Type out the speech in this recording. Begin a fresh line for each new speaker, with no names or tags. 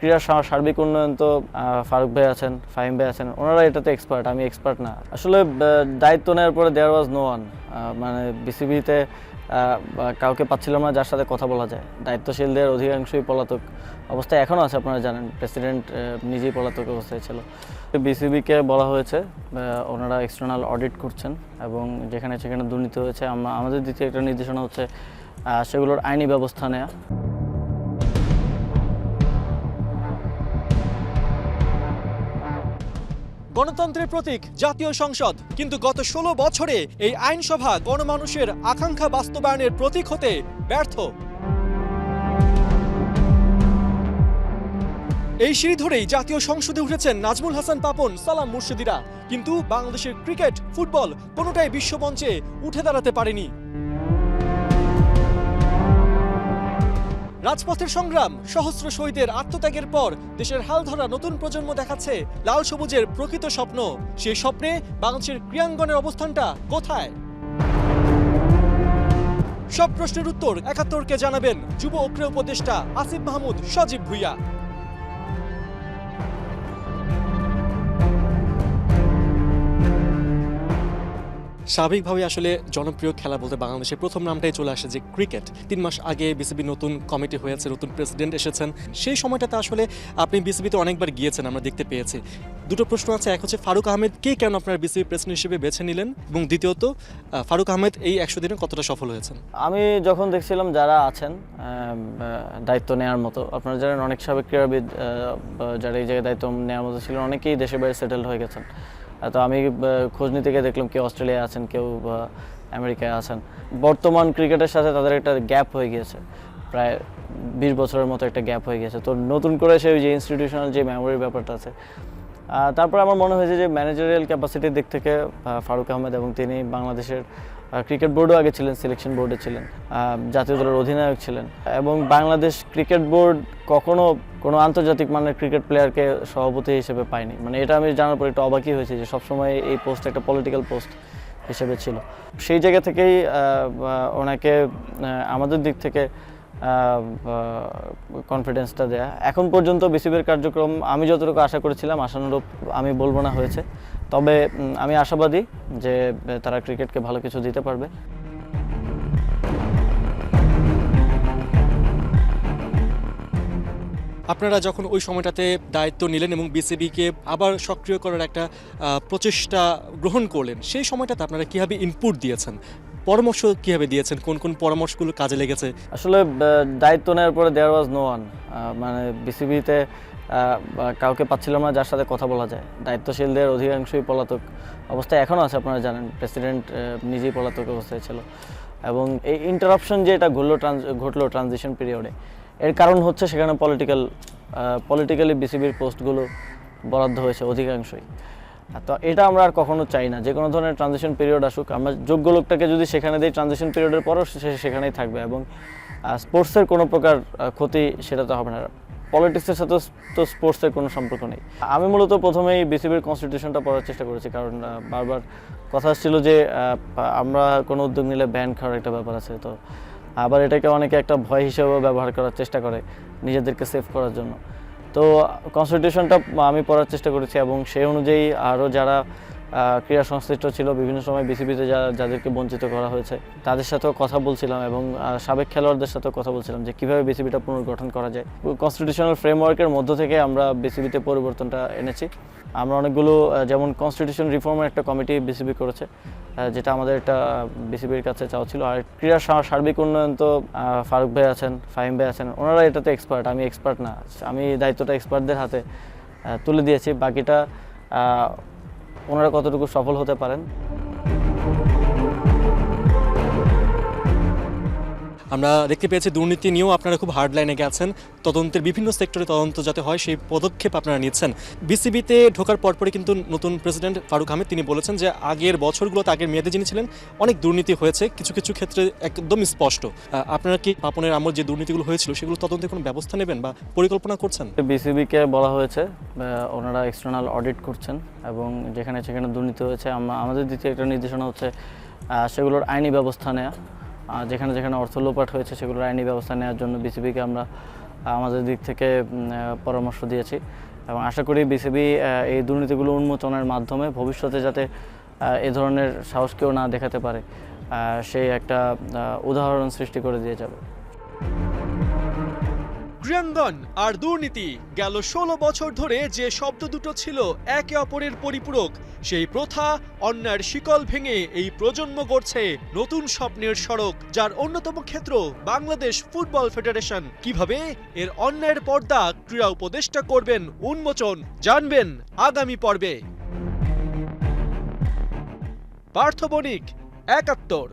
ক্রীড়ার সার্বিক উন্নয়ন তো ফারুক ভাই আছেন, ফাহিম ভাই আছেন, ওনারা এটাতে এক্সপার্ট, আমি এক্সপার্ট না। আসলে দায়িত্ব নেওয়ার পরে দেয়ার ওয়াজ নো ওয়ান, মানে বিসিবিতে কাউকে পাচ্ছিলাম না যার সাথে কথা বলা যায়। দায়িত্বশীলদের অধিকাংশই পলাতক অবস্থায় এখনও আছে, আপনারা জানেন। প্রেসিডেন্ট নিজেই পলাতক অবস্থায় ছিল। বিসিবিকে বলা হয়েছে ওনারা এক্সটার্নাল অডিট করছেন এবং যেখানে সেখানে দুর্নীতি হয়েছে আমাদের দিকে একটা নির্দেশনা হচ্ছে সেগুলোর আইনি ব্যবস্থা নেওয়া।
গণতন্ত্রের প্রতীক জাতীয় সংসদ, কিন্তু গত ১৬ বছরে এই আইনসভা গণমানুষের আকাঙ্ক্ষা বাস্তবায়নের প্রতীক হতে ব্যর্থ। এই সিঁড়ি ধরেই জাতীয় সংসদে উঠেছেন নাজমুল হাসান পাপন, সালাম মুর্শেদিরা, কিন্তু বাংলাদেশের ক্রিকেট, ফুটবল কোনোটাই বিশ্বমঞ্চে উঠে দাঁড়াতে পারেনি। রাজপথের সংগ্রাম, সহস্র শহীদের আত্মত্যাগের পর দেশের হাল ধরা নতুন প্রজন্ম দেখাচ্ছে লাল সবুজের প্রকৃত স্বপ্ন। সেই স্বপ্নে বাংলাদেশের ক্রীড়াঙ্গনের অবস্থানটা কোথায়? সব প্রশ্নের উত্তর ৭১কে জানাবেন যুব ও ক্রীড়া উপদেষ্টা আসিফ মাহমুদ সজীব ভুইয়া। স্বাভাবিকভাবে আসলে জনপ্রিয় খেলা বলতে বাংলাদেশের প্রথম নামটাই চলে আসে যে ক্রিকেট। ৩ মাস আগে বিসিবি নতুন কমিটি হয়েছে, নতুন প্রেসিডেন্ট এসেছেন। সেই সময়টাতে আসলে আপনি বিসিবিতে অনেকবার গিয়েছেন, আমরা দেখতে পেয়েছি। দুটো প্রশ্ন আছে, এক হচ্ছে ফারুক আহমেদকে কেন আপনার বিসিবি প্রেসিডেন্ট হিসেবে বেছে নিলেন, এবং দ্বিতীয়ত ফারুক আহমেদ এই ১০০ দিনে কতটা সফল হয়েছেন?
আমি যখন দেখছিলাম যারা আছেন দায়িত্ব নেওয়ার মতো, আপনারা জানেন অনেক সাবেক ক্রীড়াবিদ যারা এই জায়গায় দায়িত্ব নেওয়ার মতো ছিলেন, অনেকেই দেশের বাইরে সেটেলড হয়ে গেছেন। তো আমি খোঁজ নিতে গিয়ে দেখলাম কেউ অস্ট্রেলিয়ায় আছেন, কেউ আমেরিকায় আছেন। বর্তমান ক্রিকেটের সাথে তাদের একটা গ্যাপ হয়ে গিয়েছে, প্রায় ২০ বছরের মতো একটা গ্যাপ হয়ে গেছে। তো নতুন করে সেই যে ইনস্টিটিউশনাল যে মেমোরির ব্যাপারটা আছে, তারপর আমার মনে হয়েছে যে ম্যানেজারিয়াল ক্যাপাসিটির দিক থেকে ফারুক আহমেদ, এবং তিনি বাংলাদেশের ক্রিকেট বোর্ডও আগে ছিলেন, সিলেকশন বোর্ডে ছিলেন, জাতীয় দলের অধিনায়ক ছিলেন, এবং বাংলাদেশ ক্রিকেট বোর্ড কখনো কোনো আন্তর্জাতিক মানের ক্রিকেট প্লেয়ারকে সভাপতি হিসেবে পায়নি। মানে এটা আমি জানার পর একটু অবাকই হয়েছে যে সবসময় এই পোস্ট একটা পলিটিক্যাল পোস্ট হিসেবে ছিল। সেই জায়গা থেকেই ওনাকে আমাদের দিক থেকে কনফিডেন্সটা দেয়া। এখন পর্যন্ত বিসিবির কার্যক্রম আমি যতটুকু আশা করেছিলাম আশানুরূপ আমি বলবো না হয়েছে, তবে আমি আশাবাদী যে তারা ক্রিকেটকে ভালো কিছু দিতে পারবে।
আপনারা যখন ওই সময়টাতে দায়িত্ব নিলেন এবং বিসিবিকে আবার সক্রিয় করার একটা প্রচেষ্টা গ্রহণ করলেন, সেই সময়টাতে আপনারা কীভাবে ইনপুট দিয়েছেন, পরামর্শ কীভাবে দিয়েছেন, কোন কোন পরামর্শগুলো কাজে লেগেছে?
আসলে দায়িত্ব নেওয়ার পরে দেয়ার ওয়াজ নো ওয়ান, মানে বিসিবিতে কাউকে পাচ্ছিলাম না যার সাথে কথা বলা যায়। দায়িত্বশীলদের অধিকাংশই পলাতক অবস্থায় এখনও আছে, আপনারা জানেন। প্রেসিডেন্ট নিজেই পলাতক অবস্থায় ছিল, এবং এই ইন্টারাপশন যে এটা ঘটলো ট্রানজিশন পিরিয়ডে, এর কারণ হচ্ছে সেখানে পলিটিক্যালি বিসিবির পোস্টগুলো বরাদ্দ হয়েছে অধিকাংশই। তো এটা আমরা আর কখনো চাই না। যে কোনো ধরনের ট্রানজিশন পিরিয়ড আসুক, আমরা যোগ্য লোকটাকে যদি সেখানে দিই, ট্রানজিশন পিরিয়ডের পরও সে সেখানেই থাকবে, এবং স্পোর্টসের কোনো প্রকার ক্ষতি সেটা তো হবে না। পলিটিক্সের সাথে তো স্পোর্টসের কোনো সম্পর্ক নেই। আমি মূলত প্রথমেই বিসিবির কনস্টিটিউশনটা পড়ার চেষ্টা করেছি, কারণ বারবার কথা ছিল যে আমরা কোনো উদ্যোগ নিলে ব্যান খাওয়ার একটা ব্যাপার আছে। তো আবার এটাকে অনেকে একটা ভয় হিসেবেও ব্যবহার করার চেষ্টা করে নিজেদেরকে সেভ করার জন্য। তো কনস্টিটিউশনটা আমি পড়ার চেষ্টা করেছি, এবং সেই অনুযায়ী আরও যারা ক্রীড়া সংশ্লিষ্ট ছিল বিভিন্ন সময় বিসিবিতে যাদেরকে বঞ্চিত করা হয়েছে তাদের সাথেও কথা বলছিলাম, এবং সাবেক খেলোয়াড়দের সাথেও কথা বলছিলাম যে কীভাবে বিসিবিটা পুনর্গঠন করা যায়। কনস্টিটিউশনাল ফ্রেমওয়ার্কের মধ্য থেকে আমরা বিসিবিতে পরিবর্তনটা এনেছি। আমরা অনেকগুলো, যেমন কনস্টিটিউশন রিফর্মের একটা কমিটি বিসিবি করেছে, যেটা আমাদের একটা বিসিবির কাছে চাওয়া ছিল। আর ক্রীড়ার সার্বিক উন্নয়ন তো ফারুক ভাই আছেন, ফাহিম ভাই আছেন, ওনারা এটাতে এক্সপার্ট, আমি এক্সপার্ট না। আমি দায়িত্বটা এক্সপার্টদের হাতে তুলে দিয়েছি, বাকিটা ওনারা কতটুকু সফল হতে পারেন।
আমরা দেখতে পেয়েছি দুর্নীতি নিয়েও আপনারা খুব হার্ড লাইনে গেছেন, তদন্তের বিভিন্ন সেক্টরে তদন্ত যাতে হয় সেই পদক্ষেপ আপনারা নিচ্ছেন। বিসিবিতে ঢোকার পরপরই কিন্তু নতুন প্রেসিডেন্ট ফারুক আহমেদ তিনি বলেছেন যে আগের বছরগুলোতে, আগের মেয়াদে যিনি ছিলেন, অনেক দুর্নীতি হয়েছে, কিছু কিছু ক্ষেত্রে একদম স্পষ্ট। আপনারা কি পাপনের আমল যে দুর্নীতিগুলো হয়েছিল সেগুলো তদন্তের কোনো ব্যবস্থা নেবেন বা পরিকল্পনা করছেন?
বিসিবিকে বলা হয়েছে ওনারা এক্সটার্নাল অডিট করছেন, এবং যেখানে সেখানে দুর্নীতি হয়েছে আমাদের দিক থেকে একটা নির্দেশনা হচ্ছে সেগুলোর আইনি ব্যবস্থা নেওয়া। যেখানে যেখানে অর্থ লোপাট হয়েছে সেগুলোর আইনি ব্যবস্থা নেওয়ার জন্য বিসিবিকে আমরা আমাদের দিক থেকে পরামর্শ দিয়েছি এবং আশা করি বিসিবি এই দুর্নীতিগুলো উন্মোচনের মাধ্যমে ভবিষ্যতে যাতে এ ধরনের সাহস কেউ না দেখাতে পারে সেই একটা উদাহরণ সৃষ্টি করে দিয়ে যাবে।
ক্রীড়াঙ্গন আর দুর্নীতি গেল ১৬ বছর ধরে যে শব্দ দুটো ছিল একে অপরের পরিপূরক, সেই প্রথা অন্যায়ের শিকল ভেঙে এই প্রজন্ম গড়ছে নতুন স্বপ্নের সড়ক, যার অন্যতম ক্ষেত্র বাংলাদেশ ফুটবল ফেডারেশন। কিভাবে এর অন্যায়ের পর্দা ক্রীড়া উপদেষ্টা করবেন উন্মোচন, জানবেন আগামী পর্বে। পার্থ বণিক, ৭১।